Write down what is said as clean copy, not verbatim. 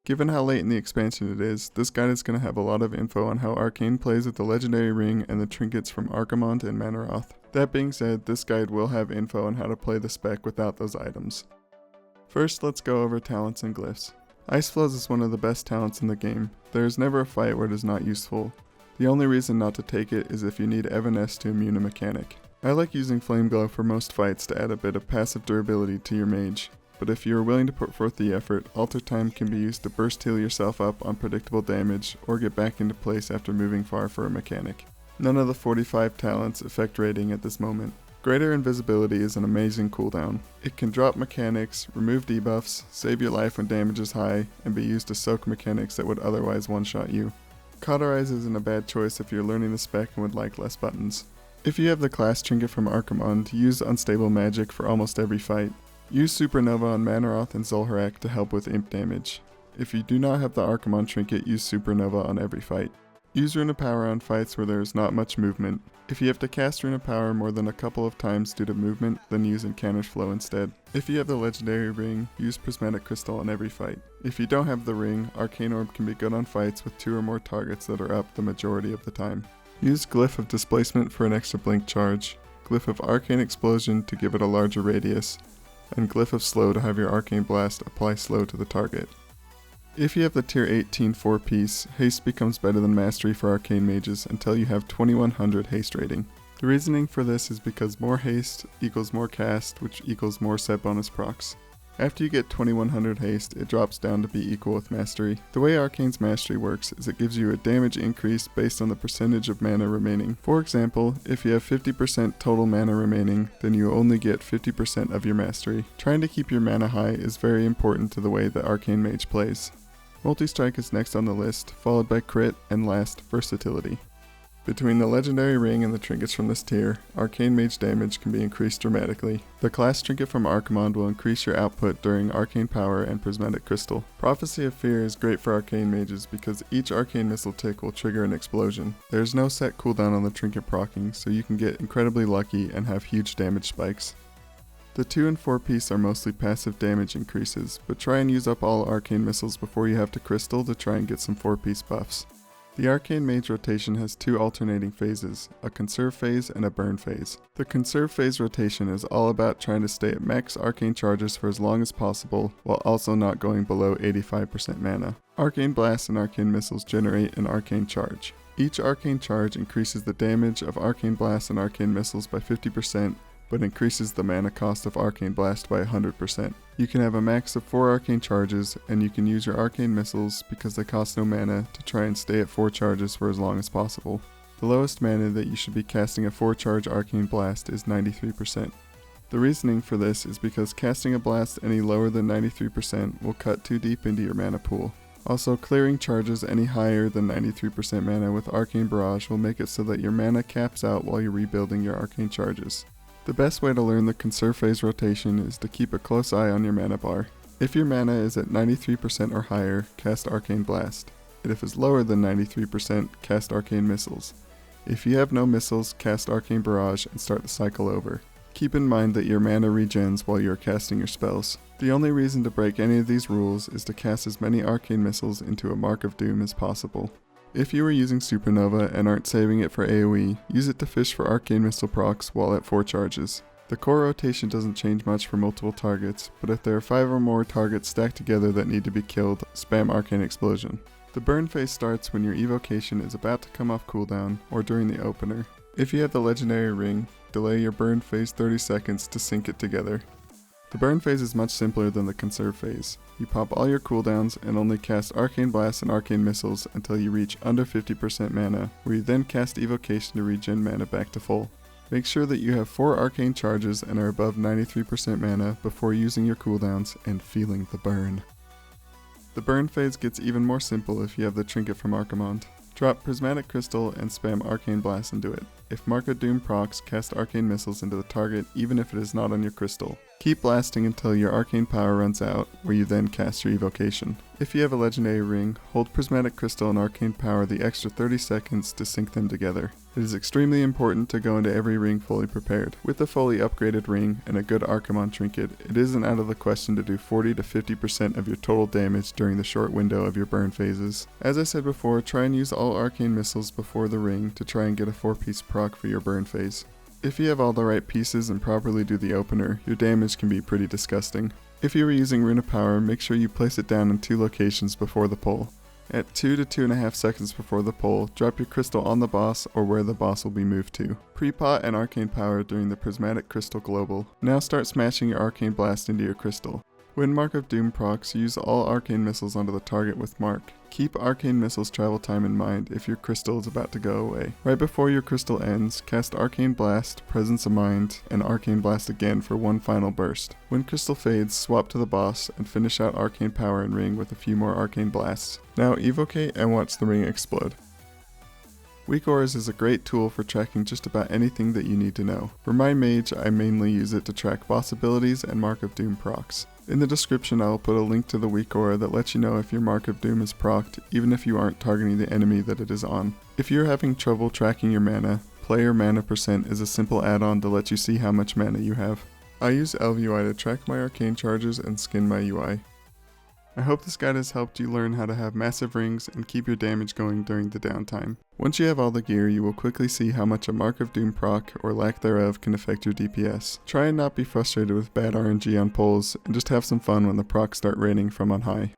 Given how late in the expansion it is, this guide is going to have a lot of info on how Arcane plays with the Legendary Ring and the Trinkets from Arcamont and Manaroth. That being said, this guide will have info on how to play the spec without those items. First, let's go over talents and glyphs. Ice Flows is one of the best talents in the game. There is never a fight where it is not useful. The only reason not to take it is if you need Evanesce to immune a mechanic. I like using Flame Glow for most fights to add a bit of passive durability to your mage, but if you are willing to put forth the effort, Alter Time can be used to burst heal yourself up on predictable damage or get back into place after moving far for a mechanic. None of the 45 talents affect rating at this moment. Greater Invisibility is an amazing cooldown. It can drop mechanics, remove debuffs, save your life when damage is high, and be used to soak mechanics that would otherwise one-shot you. Cauterize isn't a bad choice if you're learning the spec and would like less buttons. If you have the class Trinket from Arcamont, use Unstable Magic for almost every fight. Use Supernova on Manaroth and Zul'Harrak to help with imp damage. If you do not have the Arcamont Trinket, use Supernova on every fight. Use Rune of Power on fights where there is not much movement. If you have to cast Rune of Power more than a couple of times due to movement, then use Encounter's Flow instead. If you have the Legendary Ring, use Prismatic Crystal on every fight. If you don't have the ring, Arcane Orb can be good on fights with 2 or more targets that are up the majority of the time. Use Glyph of Displacement for an extra blink charge, Glyph of Arcane Explosion to give it a larger radius, and Glyph of Slow to have your Arcane Blast apply slow to the target. If you have the tier 18 4-piece, haste becomes better than mastery for arcane mages until you have 2100 haste rating. The reasoning for this is because more haste equals more cast, which equals more set bonus procs. After you get 2100 haste, it drops down to be equal with mastery. The way Arcane's mastery works is it gives you a damage increase based on the percentage of mana remaining. For example, if you have 50% total mana remaining, then you only get 50% of your mastery. Trying to keep your mana high is very important to the way that Arcane Mage plays. Multi-Strike is next on the list, followed by Crit, and last, Versatility. Between the Legendary Ring and the Trinkets from this tier, Arcane Mage damage can be increased dramatically. The class Trinket from Arcamont will increase your output during Arcane Power and Prismatic Crystal. Prophecy of Fear is great for Arcane Mages because each Arcane Missile tick will trigger an explosion. There is no set cooldown on the Trinket proccing, so you can get incredibly lucky and have huge damage spikes. The 2 and 4-piece are mostly passive damage increases, but try and use up all Arcane Missiles before you have to Crystal to try and get some 4-piece buffs. The Arcane Mage rotation has 2 alternating phases, a Conserve phase and a Burn phase. The Conserve phase rotation is all about trying to stay at max Arcane charges for as long as possible, while also not going below 85% mana. Arcane Blast and Arcane Missiles generate an Arcane Charge. Each Arcane Charge increases the damage of Arcane Blast and Arcane Missiles by 50%, but increases the mana cost of Arcane Blast by 100%. You can have a max of 4 Arcane Charges, and you can use your Arcane Missiles, because they cost no mana, to try and stay at 4 charges for as long as possible. The lowest mana that you should be casting a 4-charge Arcane Blast is 93%. The reasoning for this is because casting a blast any lower than 93% will cut too deep into your mana pool. Also, clearing charges any higher than 93% mana with Arcane Barrage will make it so that your mana caps out while you're rebuilding your Arcane Charges. The best way to learn the Conserve phase rotation is to keep a close eye on your mana bar. If your mana is at 93% or higher, cast Arcane Blast. And if it's lower than 93%, cast Arcane Missiles. If you have no missiles, cast Arcane Barrage and start the cycle over. Keep in mind that your mana regens while you are casting your spells. The only reason to break any of these rules is to cast as many Arcane Missiles into a Mark of Doom as possible. If you are using Supernova and aren't saving it for AoE, use it to fish for Arcane Missile procs while at 4 charges. The core rotation doesn't change much for multiple targets, but if there are 5 or more targets stacked together that need to be killed, spam Arcane Explosion. The burn phase starts when your evocation is about to come off cooldown, or during the opener. If you have the Legendary Ring, delay your burn phase 30 seconds to sync it together. The burn phase is much simpler than the conserve phase. You pop all your cooldowns and only cast Arcane Blast and Arcane Missiles until you reach under 50% mana, where you then cast Evocation to regen mana back to full. Make sure that you have 4 Arcane Charges and are above 93% mana before using your cooldowns and feeling the burn. The burn phase gets even more simple if you have the Trinket from Arcamont. Drop Prismatic Crystal and spam Arcane Blast into it. If Mark of Doom procs, cast Arcane Missiles into the target even if it is not on your crystal. Keep blasting until your arcane power runs out, where you then cast your evocation. If you have a legendary ring, hold Prismatic Crystal and Arcane Power the extra 30 seconds to sync them together. It is extremely important to go into every ring fully prepared. With a fully upgraded ring and a good Arcamon trinket, it isn't out of the question to do 40 to 50% of your total damage during the short window of your burn phases. As I said before, try and use all arcane missiles before the ring to try and get a 4-piece proc for your burn phase. If you have all the right pieces and properly do the opener, your damage can be pretty disgusting. If you are using Rune of Power, make sure you place it down in 2 locations before the pull. At 2 to 2.5 seconds before the pull, drop your crystal on the boss or where the boss will be moved to. Pre-pot and Arcane Power during the Prismatic Crystal Global. Now start smashing your Arcane Blast into your crystal. When Mark of Doom procs, use all arcane missiles onto the target with Mark. Keep arcane missiles travel time in mind if your crystal is about to go away. Right before your crystal ends, cast Arcane Blast, Presence of Mind, and Arcane Blast again for one final burst. When crystal fades, swap to the boss and finish out Arcane Power and Ring with a few more Arcane Blasts. Now evocate and watch the ring explode. WeakAuras is a great tool for tracking just about anything that you need to know. For my mage, I mainly use it to track boss abilities and Mark of Doom procs. In the description I will put a link to the WeakAura that lets you know if your Mark of Doom is procced, even if you aren't targeting the enemy that it is on. If you're having trouble tracking your mana, Player Mana Percent is a simple add-on to let you see how much mana you have. I use ElvUI to track my arcane charges and skin my UI. I hope this guide has helped you learn how to have massive rings and keep your damage going during the downtime. Once you have all the gear, you will quickly see how much a Mark of Doom proc, or lack thereof, can affect your DPS. Try and not be frustrated with bad RNG on pulls, and just have some fun when the procs start raining from on high.